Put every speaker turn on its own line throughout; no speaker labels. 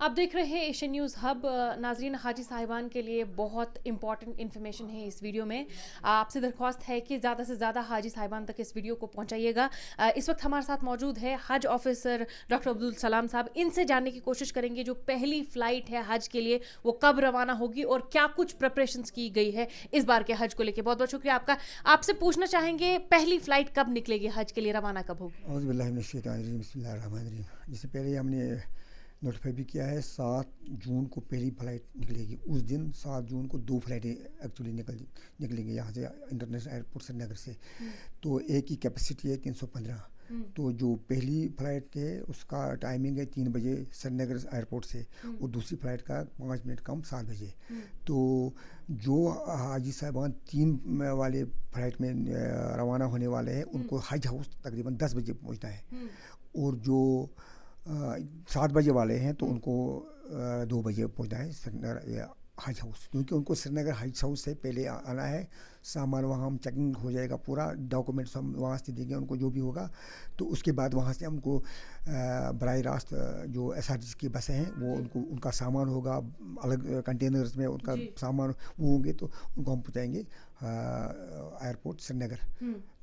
आप देख रहे हैं एशियन न्यूज़ हब। नाजरीन, हाजी साहिबान के लिए बहुत इंपॉर्टेंट इन्फॉर्मेशन है इस वीडियो में। आपसे दरख्वास्त है कि ज़्यादा से ज़्यादा हाजी साहिबान तक इस वीडियो को पहुंचाइएगा। इस वक्त हमारे साथ मौजूद है हज ऑफिसर डॉक्टर अब्दुल सलाम साहब। इनसे जानने की कोशिश करेंगे जो पहली फ़्लाइट है हज के लिए वो कब रवाना होगी और क्या कुछ प्रिपरेशंस की गई है इस बार के हज को लेकर। बहुत बहुत शुक्रिया आपका। आपसे पूछना चाहेंगे पहली फ़्लाइट कब निकलेगी, हज के लिए रवाना कब होगी?
जिससे पहले हमने नोटिफाई भी किया है 7 जून को पहली फ़्लाइट निकलेगी। उस दिन 7 जून को 2 फ़्लाइटें एक्चुअली निकलेंगी यहाँ से, इंटरनेशनल एयरपोर्ट श्रीनगर से। तो एक की कैपेसिटी है 315। तो जो पहली फ़्लाइट है उसका टाइमिंग है 3 बजे श्रीनगर एयरपोर्ट से, और दूसरी फ़्लाइट का 5 मिनट कम 7 बजे। तो जो हाजी साहिबान 3 वाले फ़्लाइट में रवाना होने वाले हैं उनको हज हाउस तकरीबन 10 बजे पहुँचना है, और जो 7 बजे वाले हैं तो उनको 2 बजे पहुँचना है श्रीनगर हज हाउस, क्योंकि उनको श्रीनगर हज हाउस से पहले आना है। सामान वहाँ हम चेकिंग हो जाएगा, पूरा डॉक्यूमेंट्स हम वहाँ से देंगे उनको जो भी होगा। तो उसके बाद वहाँ से हमको बराह रास्त जो SRTC की बसें हैं वो उनका सामान होगा अलग कंटेनर्स में, उनका सामान वो होंगे तो उनको हम पहुँचाएंगे एयरपोर्ट श्रीनगर।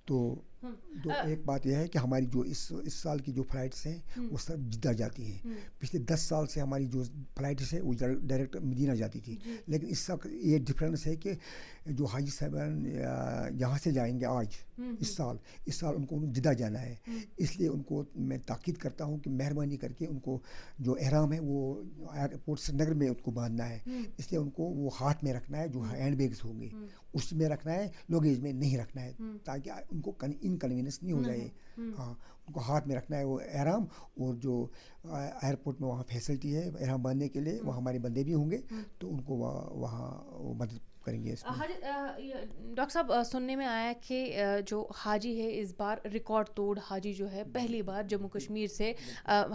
तो एक बात यह है कि हमारी जो इस साल की जो फ़्लाइट्स हैं वो सब जिद्दा जाती हैं। पिछले 10 साल से हमारी जो फ़्लाइट्स है वो डायरेक्ट मदीना जाती थी, लेकिन इस साल ये डिफरेंस है कि जो हाजी साहिबान यहाँ से जाएंगे आज इस साल उनको जिद्दा जाना है। इसलिए उनको मैं ताकीद करता हूँ कि मेहरबानी करके उनको जो एहराम है वो एयरपोर्ट श्रीनगर में उनको बांधना है। इसलिए उनको वो हाथ में रखना है, जो हैंड बैग्स होंगे उसमें रखना है, लगेज में नहीं रखना है, ताकि उनको इनकन्वीनियंस नहीं हो जाए। हाँ, उनको हाथ में रखना है वो एहराम, और जो एयरपोर्ट में वहाँ फैसिलिटी है एहराम बांधने के लिए, वहाँ हमारे बंदे भी होंगे तो उनको वहाँ मदद करेंगे।
डॉक्टर साहब, सुनने में आया कि जो हाजी है इस बार रिकॉर्ड तोड़ हाजी जो है पहली बार जम्मू कश्मीर से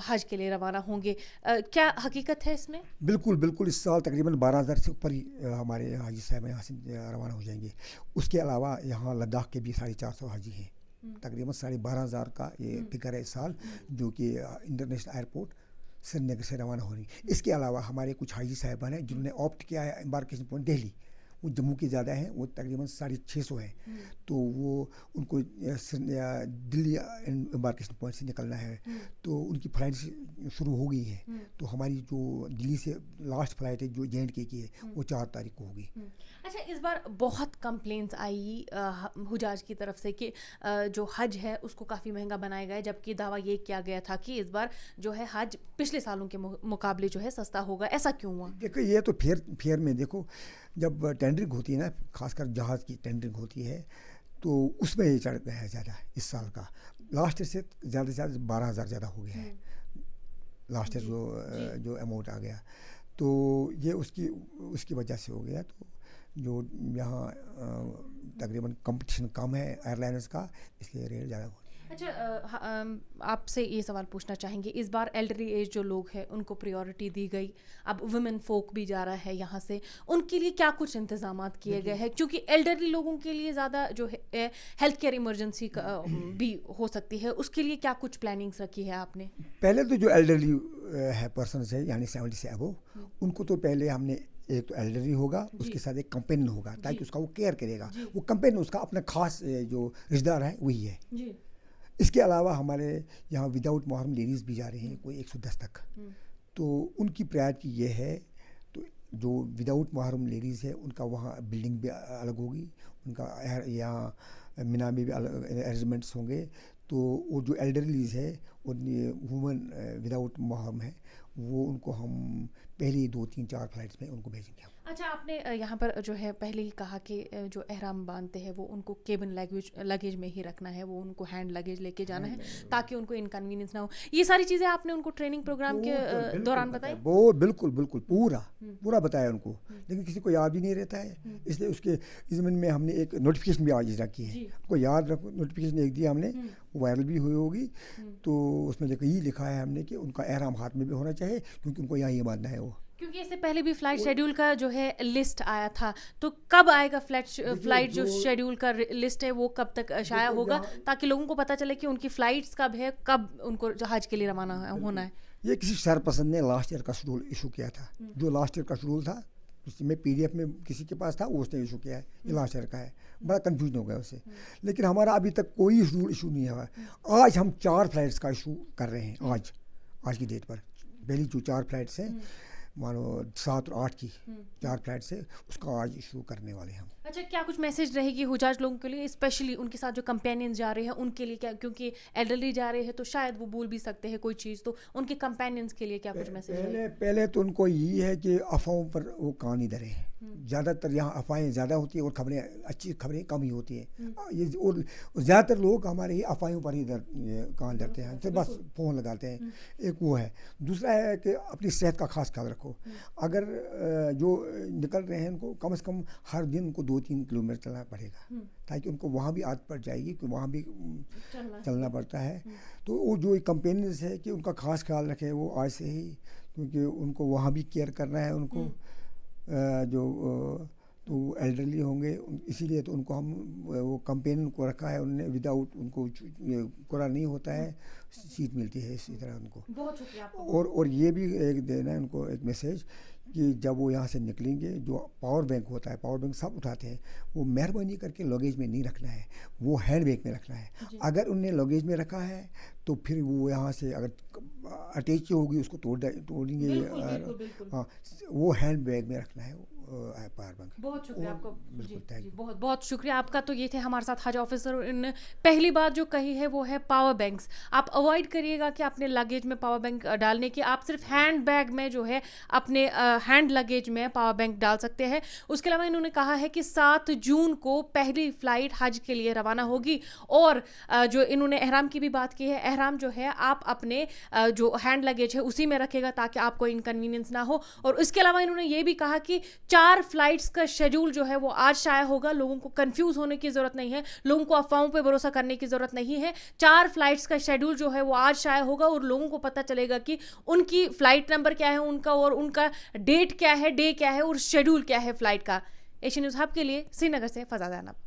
हज के लिए रवाना होंगे, क्या हकीकत है इसमें?
बिल्कुल इस साल तकरीबन 12,000 से ऊपर ही हमारे हाजी साहब यहाँ से रवाना हो जाएंगे। उसके अलावा यहाँ लद्दाख के भी 450 हाजी हैं। तकरीबन 12,500 का ये फिगर है इस साल, जो कि इंटरनेशनल एयरपोर्ट श्रीनगर से रवाना हो रही। इसके अलावा हमारे कुछ हाजी साहिबान हैं जिन्होंने ऑप्ट किया है एम्बार्केशन पॉइंट दिल्ली, वो जम्मू के ज़्यादा हैं, वो तकरीबन 650 हैं। तो वो उनको दिल्ली एम्बार्केशन पॉइंट से निकलना है, तो उनकी फ़्लाइट शुरू हो गई है। तो हमारी जो दिल्ली से लास्ट फ़्लाइट है जो J&K की है वो 4 तारीख को होगी।
अच्छा, इस बार बहुत कंप्लेंट्स आई हुजाज की तरफ से कि जो हज है उसको काफ़ी महंगा बनाया गया है, जबकि दावा ये किया गया था कि इस बार जो है हज पिछले सालों के मुकाबले जो है सस्ता होगा। ऐसा क्यों हुआ?
देखो, ये तो फेयर में देखो, जब टेंडरिंग होती है ना, खासकर जहाज़ की टेंडरिंग होती है, तो उसमें ये चढ़ गया है ज़्यादा इस साल का। लास्ट ईयर से ज़्यादा से ज़्यादा 12,000 ज़्यादा हो गया है लास्ट ईयर जो अमाउंट आ गया। तो ये उसकी वजह से हो गया। तो जो यहाँ तकरीबन कंपटीशन कम है एयरलाइंस का, इसलिए रेट ज़्यादा हो।
अच्छा, आपसे ये सवाल पूछना चाहेंगे, इस बार एल्डरली एज जो लोग हैं उनको प्रायोरिटी दी गई, अब वुमेन फोक भी जा रहा है यहाँ से, उनके लिए क्या कुछ इंतजामात किए गए हैं? क्योंकि एल्डरली लोगों के लिए ज़्यादा जो है हेल्थ केयर इमरजेंसी भी हो सकती है, उसके लिए क्या कुछ प्लानिंग्स रखी है आपने?
पहले तो जो एल्डरली है पर्सन है, यानी 70 से अबव, उनको तो पहले हमने एक तो एल्डरली होगा, उसके साथ एक कंपेनियन होगा, ताकि उसका वो केयर करेगा। वो कंपेनियन उसका अपना खास जो रिश्तेदार है वही है। इसके अलावा हमारे यहाँ विदाउट मुहर्रम लेडीज़ भी जा रहे हैं, कोई 110 तक। तो उनकी प्रायोरिटी ये है, तो जो विदाउट मुहर्रम लेडीज़ है उनका वहाँ बिल्डिंग भी अलग होगी, उनका यहाँ मिना में भी अलग अरेंजमेंट्स होंगे। तो वो जो एल्डरलीज है और वुमेन विदाउट मुहर्रम है, वो उनको हम पहली 2, 3, 4 फ़्लाइट्स में उनको भेजेंगे।
अच्छा, आपने यहाँ पर जो है पहले ही कहा कि जो एहराम बांधते हैं वो उनको केबिन लगेज में ही रखना है, वो उनको हैंड लगेज लेके जाना है ताकि उनको इनकन्वीनियंस ना हो। ये सारी चीज़ें आपने उनको ट्रेनिंग प्रोग्राम के दौरान बताई?
वो बिल्कुल पूरा बताया उनको, लेकिन किसी को याद ही नहीं रहता है। इसलिए उसके ज़मीन में हमने एक नोटिफिकेशन भी आज रखी है, उनको याद रखो। नोटिफिकेशन एक दिया हमने, वायरल भी हुई होगी। तो उसमें यही लिखा है हमने कि उनका एहराम हाथ में भी होना चाहिए, क्योंकि उनको यहाँ ये बांधना है। वो
क्योंकि इससे पहले भी फ्लाइट शेड्यूल का जो है लिस्ट आया था, तो कब आएगा फ्लाइट जो शेड्यूल का लिस्ट है वो कब तक शाया होगा, ताकि लोगों को पता चले कि उनकी फ़्लाइट्स कब है, कब उनको जहाज़ के लिए रवाना होना है?
یہ کسی شرپسند نے لاسٹ ایئر کا شیڈول ایشو کیا تھا. جو لاسٹ ایئر کا شیڈول تھا اس میں پی ڈی ایف میں کسی کے پاس تھا, اس نے ایشو کیا ہے, یہ لاسٹ ایئر کا ہے. بڑا کنفیوژن ہو گیا اسے. لیکن ہمارا ابھی تک کوئی شیڈول ایشو نہیں ہوا. آج ہم 4 فلائٹس کا ایشو کر رہے ہیں. آج کی ڈیٹ پر پہلی جو 4 فلائٹس ہیں, مانو 7 اور 8 کی 4 فلائٹس ہے, اس کا آج ایشو کرنے والے ہیں ہم.
اچھا, کیا کچھ میسج رہے گی حجاج لوگوں کے لیے, اسپیشلی ان کے ساتھ جو کمپینینز جا رہے ہیں ان کے لیے, کیا کیونکہ ایلڈرلی جا رہے ہیں تو شاید وہ بھول بھی سکتے ہیں کوئی چیز, تو ان کے کمپینینز کے لیے کیا کچھ میسج ہے؟
پہلے تو ان کو یہ ہے کہ افواہوں پر وہ کان نہیں دھریں. زیادہ تر یہاں افواہیں زیادہ ہوتی ہیں اور خبریں, اچھی خبریں کم ہی ہوتی ہیں. یہ اور زیادہ تر لوگ ہمارے یہ افواہوں پر ہی کان دھرتے ہیں, تو بس فون لگاتے ہیں. ایک وہ ہے. دوسرا ہے کہ اپنی صحت کا خاص خیال رکھو. اگر جو نکل رہے ہیں ان کو کم از کم ہر دن ان کو 2-3 کلومیٹر چلنا پڑے گا, تاکہ ان کو وہاں بھی عادت پڑ جائے گی کہ وہاں بھی چلنا پڑتا ہے. تو وہ جو کمپینیز ہے کہ ان کا خاص خیال رکھیں وہ آج سے ہی, کیونکہ ان کو وہاں بھی کیئر کرنا ہے. ان کو جو تو ایلڈرلی ہوں گے, اسی لیے تو ان کو ہم وہ کمپین کو رکھا ہے. انہوں نے وداؤٹ ان کو کرا نہیں ہوتا ہے, سیٹ ملتی ہے اسی طرح ان کو.
بہت شکریہ آپ کو.
اور یہ بھی ایک دینا ہے ان کو ایک میسج کہ جب وہ یہاں سے نکلیں گے, جو پاور بینک ہوتا ہے, پاور بینک سب اٹھاتے ہیں, وہ مہربانی کر کے لگیج میں نہیں رکھنا ہے, وہ ہینڈ بیگ میں رکھنا ہے. اگر ان نے لگیج میں رکھا ہے تو پھر وہ یہاں سے اگر اٹیچ ہوگی اس کو توڑیں گے. ہاں, وہ ہینڈ بیگ میں رکھنا ہے پاور بینک.
بہت شکریہ آپ کو. بہت بہت شکریہ آپ کا. تو یہ تھے ہمارے ساتھ حج آفیسر. ان نے پہلی بات جو کہی ہے وہ ہے پاور بینکس. آپ اوائڈ کریے گا کہ اپنے لگیج میں پاور بینک ڈالنے کی. آپ صرف ہینڈ بیگ میں جو ہے اپنے ہینڈ لگیج میں پاور بینک ڈال سکتے ہیں. اس کے علاوہ انہوں نے کہا ہے کہ 7 جون کو پہلی فلائٹ حج کے لیے روانہ ہوگی. اور جو انہوں نے احرام کی بھی بات کی ہے, احرام جو ہے آپ اپنے جو ہینڈ لگیج ہے اسی میں رکھے گا تاکہ آپ کو انکنوینئنس نہ ہو. اور اس کے علاوہ انہوں نے یہ بھی کہا کہ 4 فلائٹس کا شیڈول جو ہے وہ آج شائع ہوگا. لوگوں کو کنفیوز ہونے کی ضرورت نہیں ہے, لوگوں کو افواہوں پہ بھروسہ کرنے کی ضرورت نہیں ہے. 4 فلائٹس کا شیڈول جو ہے وہ آج شائع ہوگا اور لوگوں کو پتہ چلے گا کہ ان کی فلائٹ نمبر کیا ہے ان کا, اور ان کا ڈیٹ کیا ہے, ڈے کیا ہے, اور شیڈول کیا ہے فلائٹ کا. ایشین نیوز ہب کے لیے سری نگر سے فضا زینب.